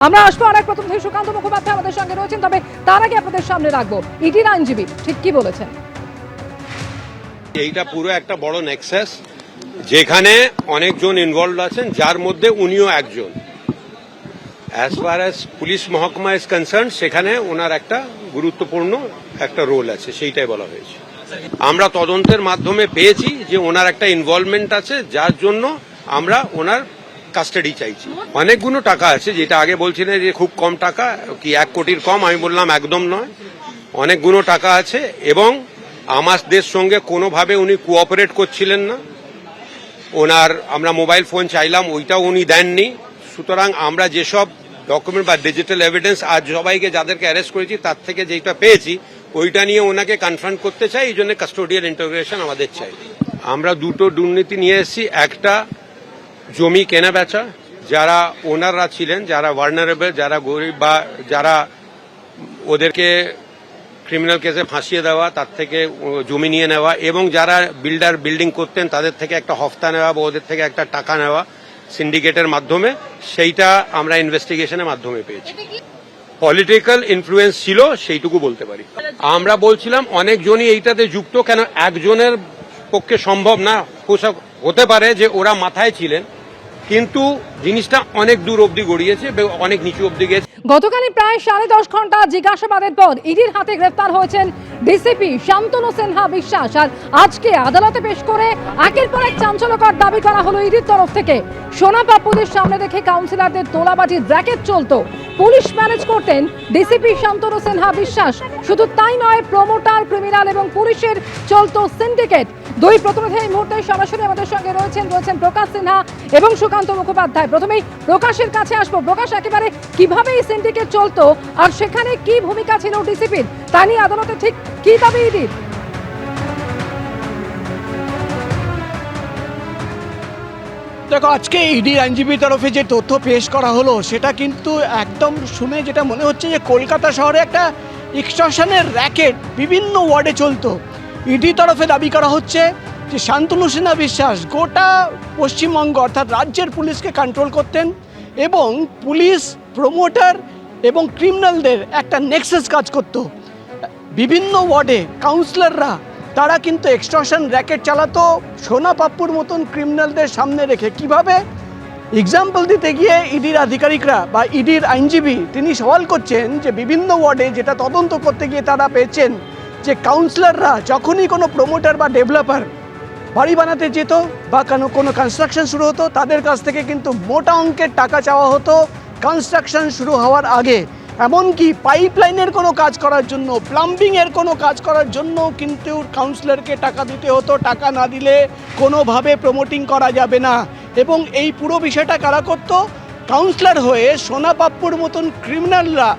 আমরা আসবো আরেক প্রতিনিধি সুকান্ত মুখোপাধ্যায় আমাদের সঙ্গে রয়েছেন, তবে তার আগে আপনাদের সামনে রাখবো ইডির আইনজীবী ঠিক কি বলেছেন। এইটা পুরো একটা বড় নেক্সাস যেখানে অনেকজন ইনভলভ আছেন, যার মধ্যে উনিও একজন। অ্যাজ ফার অ্যাজ পুলিশ মহকুমা ইজ কনসার্ন, সেখানে ওনার একটা গুরুত্বপূর্ণ একটা রোল আছে, সেইটাই বলা হয়েছে। আমরা তদন্তের মাধ্যমে পেয়েছি যে ওনার একটা ইনভলভমেন্ট আছে, যার জন্য আমরা ওনার কাস্টাডি চাইছি। অনেকগুলো টাকা আছে, যেটা আগে বলছিলেন যে খুব কম টাকা, কি 1 কোটির কম, আমি বললাম একদম নয়, অনেকগুলো টাকা আছে। এবং আমাদের সঙ্গে কোনোভাবে উনি কোঅপারেট করছিলেন না। ওনার আমরা মোবাইল ফোন চাইলাম, ওইটাও উনি দেননি। সুতরাং আমরা যেসব ডকুমেন্ট বা ডিজিটাল এভিডেন্স আজ সবাইকে যাদেরকে অ্যারেস্ট করেছি তার থেকে যেটা পেয়েছি ওইটা নিয়ে ওনাকে কনফ্রন্ট করতে চাই, এই জন্য কাস্টোডিয়াল ইন্টারোগেশন আমাদের চাই। আমরা দুটো দুর্নীতি নিয়ে এসেছি, একটা জমি কেনা বেচা, যারা ওনাররা ছিলেন, যারা ভার্নারেবল, যারা গরিব বা যারা ওদেরকে ক্রিমিনাল কেসে ফাঁসিয়ে দেওয়া, তার থেকে জমি নিয়ে নেওয়া, এবং যারা বিল্ডিং করতেন তাদের থেকে একটা হফতা নেওয়া বা ওদের থেকে একটা টাকা নেওয়া সিন্ডিকেটের মাধ্যমে, সেইটা আমরা ইনভেস্টিগেশনের মাধ্যমে পেয়েছি। পলিটিক্যাল ইনফ্লুয়েন্স ছিল, সেইটুকু বলতে পারি। আমরা বলছিলাম অনেকজনই এইটাতে যুক্ত, কেন একজনের পক্ষে সম্ভব না। হতে পারে যে ওরা মাথায় ছিলেন, কিন্তু জিনিসটা অনেক দূর অবধি গড়িয়েছে, অনেক নিচু অবধি গেছে। গতকালই প্রায় 10.5 ঘন্টা জিজ্ঞাসাবাদের পর ইডির হাতে গ্রেফতার হয়েছেন ডিসিপি শান্তনু সিনহা বিশ্বাস। আর আজকে আদালতে পেশ করে একের পর এক চাঞ্চল্যকর দাবি করা হলো ইডির তরফ থেকে। সোনা পাপ্পুদের সামনে রেখে কাউন্সিলরদের তোলাবাজির র্যাকেট চলতো, পুলিশ ম্যানেজ করতেন ডিসিপি শান্তনু সিনহা বিশ্বাস। শুধু তাই নয়, প্রমোটার, ক্রিমিনাল এবং পুলিশের চলতো সিন্ডিকেট। দুই প্রতিনিধি এই মুহূর্তে সরাসরি আমাদের সঙ্গে রয়েছেন প্রকাশ সিনহা এবং সুকান্ত মুখোপাধ্যায়। প্রথমেই প্রকাশের কাছে আসবো। প্রকাশ, একেবারে কিভাবে এই সিন্ডিকেট চলতো আর সেখানে কি ভূমিকা ছিল ডিসিপির, তা নিয়ে আদালতে ঠিক কি দাবি ইডির? দেখো, আজকে ইডির আইনজীবীর তরফে যে তথ্য পেশ করা হলো সেটা কিন্তু একদম শুনে যেটা মনে হচ্ছে যে কলকাতা শহরে একটা এক্সটর্শনের র্যাকেট বিভিন্ন ওয়ার্ডে চলতো। ইডির তরফে দাবি করা হচ্ছে যে শান্তনু সিনহা বিশ্বাস গোটা পশ্চিমবঙ্গ অর্থাৎ রাজ্যের পুলিশকে কন্ট্রোল করতেন এবং পুলিশ, প্রমোটার এবং ক্রিমিনালদের একটা নেক্সাস কাজ করত। বিভিন্ন ওয়ার্ডে কাউন্সিলররা তারা কিন্তু এক্সটর্শন র্যাকেট চালাতো সোনা পাপ্পুর মতন ক্রিমিনালদের সামনে রেখে। কিভাবে? এক্সাম্পল দিতে গিয়ে ইডির আধিকারিকরা বা ইডির আইনজীবী তিনি সওয়াল করছেন যে বিভিন্ন ওয়ার্ডে যেটা তদন্ত করতে গিয়ে তারা পেয়েছেন যে কাউন্সিলররা যখনই কোনো প্রমোটার বা ডেভেলপার বাড়ি বানাতে যেত বা কোনো কনস্ট্রাকশন শুরু হতো, তাদের কাছ থেকে কিন্তু মোটা অঙ্কের টাকা চাওয়া হতো কনস্ট্রাকশন শুরু হওয়ার আগে। এমনকি পাইপলাইনের কোনো কাজ করার জন্য, প্লাম্বিংয়ের কোনো কাজ করার জন্য কিন্তু কাউন্সিলরকে টাকা দিতে হতো। টাকা না দিলে কোনোভাবে প্রমোটিং করা যাবে না। এবং এই পুরো বিষয়টা কারা করতো? কাউন্সিলর হয়ে সোনা পাপ্পুর মতন ক্রিমিনালরা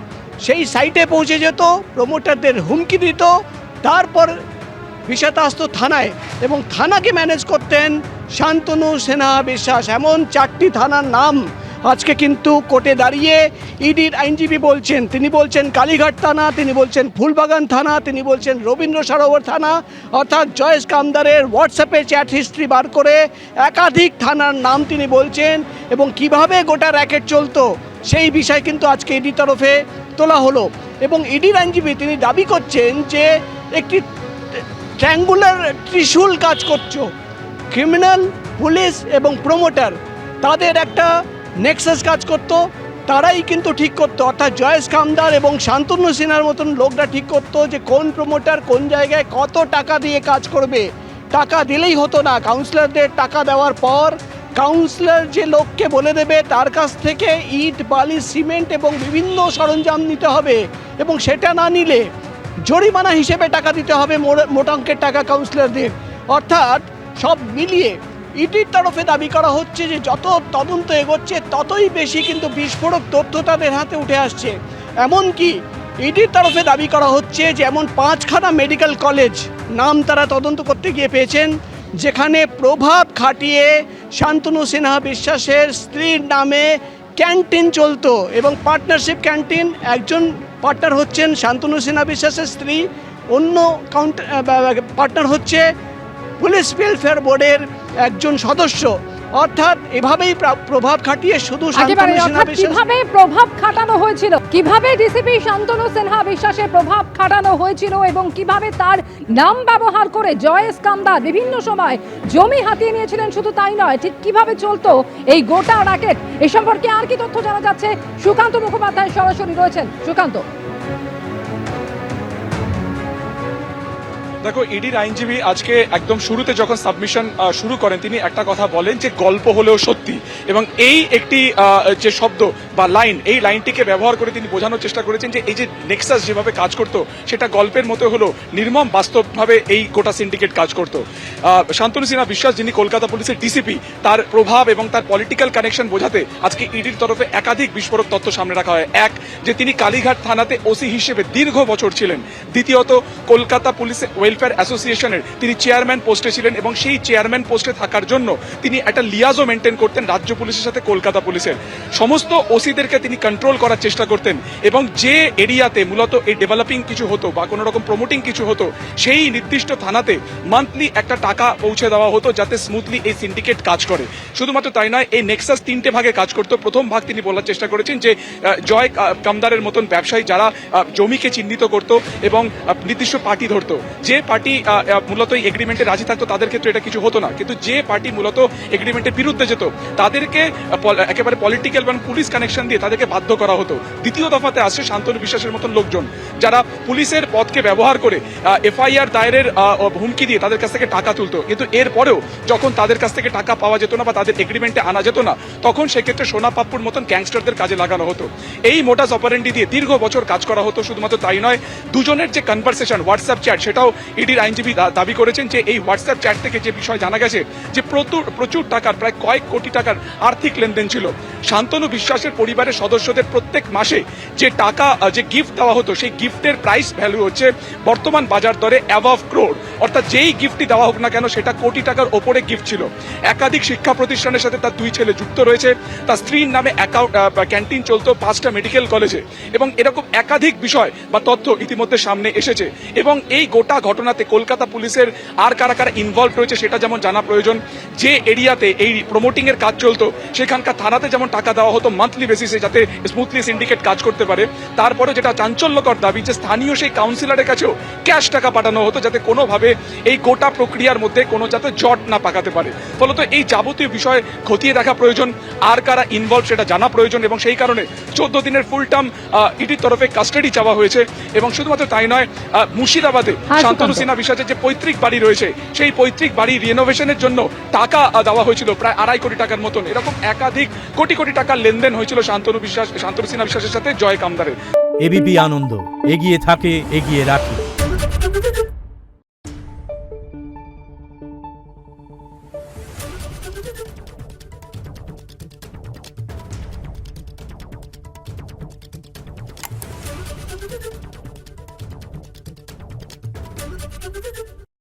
সেই সাইটে পৌঁছে যেত, প্রমোটারদের হুমকি দিত, তারপর বিষয়টা আসতো থানায় এবং থানাকে ম্যানেজ করতেন শান্তনু সিনহা বিশ্বাস। এমন 4টি থানার নাম আজকে কিন্তু কোর্টে দাঁড়িয়ে ইডির আইনজীবী বলছেন। তিনি বলছেন কালীঘাট থানা, তিনি বলছেন ফুলবাগান থানা, তিনি বলছেন রবীন্দ্র সরোবর থানা। অর্থাৎ জয়েশ কামদারের হোয়াটসঅ্যাপে চ্যাট হিস্ট্রি বার করে একাধিক থানার নাম তিনি বলছেন এবং কিভাবে গোটা র্যাকেট চলতো সেই বিষয় কিন্তু আজকে ইডির তরফে তোলা হলো। এবং ইডির আইনজীবী তিনি দাবি করছেন যে একটি ট্রায়াঙ্গুলার ত্রিশূল কাজ করছো। ক্রিমিনাল, পুলিশ এবং প্রমোটার তাদের একটা নেক্সাস কাজ করতো, তারাই কিন্তু ঠিক করতো। অর্থাৎ জয়েশ কামদার এবং শান্তনু সিনহার মতন লোকরা ঠিক করতো যে কোন প্রমোটার কোন জায়গায় কত টাকা দিয়ে কাজ করবে। টাকা দিলেই হতো না, কাউন্সিলরদের টাকা দেওয়ার পর কাউন্সিলর যে লোককে বলে দেবে তার কাছ থেকে ইট, বালি, সিমেন্ট এবং বিভিন্ন সরঞ্জাম নিতে হবে এবং সেটা না নিলে জরিমানা হিসেবে টাকা দিতে হবে মোটা অঙ্কের টাকা কাউন্সিলরদের। অর্থাৎ সব মিলিয়ে ইডির তরফে দাবি করা হচ্ছে যে যত তদন্ত এগোচ্ছে ততই বেশি কিন্তু বিস্ফোরক তথ্য তাদের হাতে উঠে আসছে। এমনকি ইডির তরফে দাবি করা হচ্ছে যে এমন 5খানা মেডিকেল কলেজ নাম তারা তদন্ত করতে গিয়ে পেয়েছেন যেখানে প্রভাব খাটিয়ে শান্তনু সিনহা বিশ্বাসের স্ত্রীর নামে ক্যান্টিন চলতো এবং পার্টনারশিপ ক্যান্টিন। একজন পার্টনার হচ্ছেন শান্তনু সিনহা বিশ্বাসের স্ত্রী, অন্য পার্টনার হচ্ছে পুলিশ ওয়েলফেয়ার বোর্ডের একজন সদস্য। অর্থাৎ এভাবেই প্রভাব খাটিয়ে শুধু একেবারে শান্তনু সিনহা অর্থাৎ বিশ্বাস কিভাবে প্রভাব খাটানো হয়েছিল, কিভাবে ডিসিপি শান্তনু সিনহা বিশ্বাসের প্রভাব খাটানো হয়েছিল এবং কিভাবে তার নাম ব্যবহার করে জয়েশ কামদার বিভিন্ন সময় জমি হাতিয়ে নিয়েছিলেন, শুধু তাই নয় ঠিক কিভাবে চলতো এই গোটা র্যাকেট, এ সম্পর্কে আর কি তথ্য জানা যাচ্ছে? সুকান্ত মুখোপাধ্যায় সরাসরি রয়েছেন। সুকান্ত, দেখো, ইডির আইনজীবী আজকে একদম শুরুতে যখন সাবমিশন শুরু করেন তিনি একটা কথা বলেন যে গল্প হলেও সত্যি, এবং এই একটি যে শব্দ বা লাইন, এই লাইনটিকে ব্যবহার করে তিনি বোঝানোর চেষ্টা করেছেন যে এই যে নেক্সাস যেভাবে কাজ করতো সেটা গল্পের মতো হলো, নির্মম বাস্তবভাবে এই গোটা সিন্ডিকেট কাজ করতো। শান্তনু সিনহা বিশ্বাস, যিনি কলকাতা পুলিশের ডিসিপি, তার প্রভাব এবং তার পলিটিক্যাল কানেকশন বোঝাতে আজকে ইডির তরফে একাধিক বিস্ফোরক তথ্য সামনে রাখা হয়। এক, যে তিনি কালীঘাট থানাতে ওসি হিসেবে দীর্ঘ বছর ছিলেন। দ্বিতীয়ত, কলকাতা পুলিশের ওয়েলফেয়ার অ্যাসোসিয়েশনের তিনি চেয়ারম্যান পোস্টে ছিলেন এবং সেই চেয়ারম্যান পোস্টে থাকার জন্য তিনি একটা লিয়াজও মেনটেন করতেন রাজ্য পুলিশের সাথে কলকাতা পুলিশের। সমস্ত ওসিদেরকে তিনি কন্ট্রোল করার চেষ্টা করতেন এবং যে এরিয়াতে মূলত এই ডেভেলপিং কিছু হতো বা কোনো রকম প্রমোটিং কিছু হতো সেই নির্দিষ্ট থানাতে মান্থলি একটা টাকা পৌঁছে দেওয়া হতো যাতে স্মুথলি এই সিন্ডিকেট কাজ করে। শুধুমাত্র তাই নয়, এই নেক্সাস তিনটে ভাগে কাজ করতো। প্রথম ভাগ তিনি বলার চেষ্টা করেছেন যে জয় কামদারের মতন ব্যবসায়ী যারা জমিকে চিহ্নিত করতো এবং নির্দিষ্ট পার্টি ধরতো, যে পার্টি মূলত এই এগ্রিমেন্টে রাজি থাকতো তাদের ক্ষেত্রে এটা কিছু হতো না, কিন্তু যে পার্টি মূলত এগ্রিমেন্টের বিরুদ্ধে যেত তাদেরকে একেবারে পলিটিক্যাল এবং পুলিশ কানেকশন দিয়ে তাদেরকে বাধ্য করা হতো। দ্বিতীয় দফাতে আসছে শান্তনু বিশ্বাসের মতন লোকজন যারা পুলিশের পদকে ব্যবহার করে এফআইআর দায়েরের হুমকি দিয়ে তাদের কাছ থেকে টাকা তুলতো, কিন্তু এরপরেও যখন তাদের কাছ থেকে টাকা পাওয়া যেত না বা তাদের এগ্রিমেন্টে আনা যেত না তখন সেক্ষেত্রে সোনা পাপ্পুর মতন গ্যাংস্টারদের কাজে লাগানো হতো। এই মোটাস অপারেন্ডি দিয়ে দীর্ঘ বছর কাজ করা হতো। শুধুমাত্র তাই নয়, দুজনের যে কনভারসেশন হোয়াটসঅ্যাপ চ্যাট, সেটাও ইডির আইনজীবী দাবি করেছেন যে এই হোয়াটসঅ্যাপ চ্যাট থেকে যে বিষয় জানা গেছে যে প্রচুর টাকার, প্রায় কয়েক কোটি টাকার আর্থিক লেনদেন ছিল। শান্তনু বিশ্বাসের পরিবারের সদস্যদের প্রত্যেক মাসে যে টাকা, যে গিফট দেওয়া হতো সেই গিফটের প্রাইস ভ্যালু হচ্ছে বর্তমান বাজার দরে অ্যাবভ ক্রোড়, অর্থাৎ যেই গিফটই দেওয়া হোক না কেন সেটা কোটি টাকার ওপরে গিফট ছিল। একাধিক শিক্ষা প্রতিষ্ঠানের সাথে তার দুই ছেলে যুক্ত রয়েছে, তার স্ত্রীর নামে ক্যান্টিন চলতো 5টা মেডিকেল কলেজে, এবং এরকম একাধিক বিষয় বা তথ্য ইতিমধ্যে সামনে এসেছে। এবং এই গোটা ঘটনাতে কলকাতা পুলিশের আর কারা কারা ইনভলভ রয়েছে সেটা যেমন জানা প্রয়োজন। যে এরিয়াতে এই প্রমোটিং এর কাজ চলতো সেখানকার থানাতে যেমন টাকা দেওয়া হতো মান্থলি বেসিসে যাতে স্মুথলি সিন্ডিকেট কাজ করতে পারে, তারপরে যেটা চাঞ্চল্যকর দাবি যে স্থানীয় সেই কাউন্সিলরের কাছেও ক্যাশ টাকা পাঠানো হতো যাতে কোনোভাবে এই গোটা প্রক্রিয়ার মধ্যে কোনো যাতে জট না পাকাতে পারে। ফলত এই যাবতীয় বিষয় খতিয়ে দেখা প্রয়োজন, আর কারা ইনভলভ সেটা জানা প্রয়োজন, এবং সেই কারণে 14 দিনের ফুল টার্ম ইডির তরফে কাস্টাডি চাওয়া হয়েছে। এবং শুধুমাত্র তাই নয়, মুর্শিদাবাদে শান্তনু সিনহা বিশ্বাসের যে পৈতৃক বাড়ি রয়েছে সেই পৈতৃক বাড়ি রিনোভেশনের জন্য টাকা দেওয়া হয়েছিল প্রায় 2.5 কোটি টাকার মতন। এরকম একাধিক কোটি কোটি টাকার লেনদেন হয়েছিল শান্তনু সিনহা বিশ্বাসের সাথে জয় কামদারের। এবিপি আনন্দ, এগিয়ে থাকে, এগিয়ে রাখে।